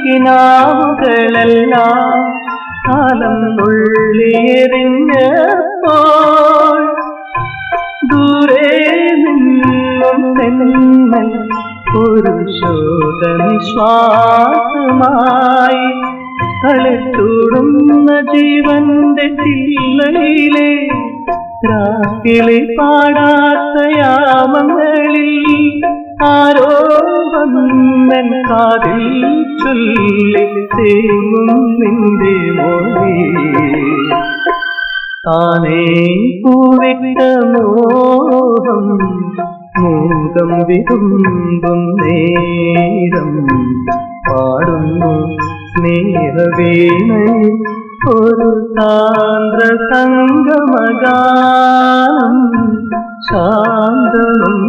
കിനാവുകളെല്ലാം കാലം നുള്ളിയെറിഞ്ഞപ്പോൾ ദൂരെ നിന്നും തെന്നൽ ഒരു ശോകനിശ്വാസമായി കളിച്ചൂടുന്ന ജീവന്റെ ചില്ലയിലെ രാത്രിയിലെ പാടാത്ത യാമങ്ങളിൽ ആരോ വന്നൻ കാതിൽ ചൊല്ലി തേങ്ങും നിന്റെ മൊഴി താനേ പൂവിട്ട മോഹം മൂകം വിതുമ്പും നേരം പാടുന്നു സ്നേഹവീണ ഒരു സാന്ദ്ര സംഗമഗാനം ശാന്തമുംബരമാ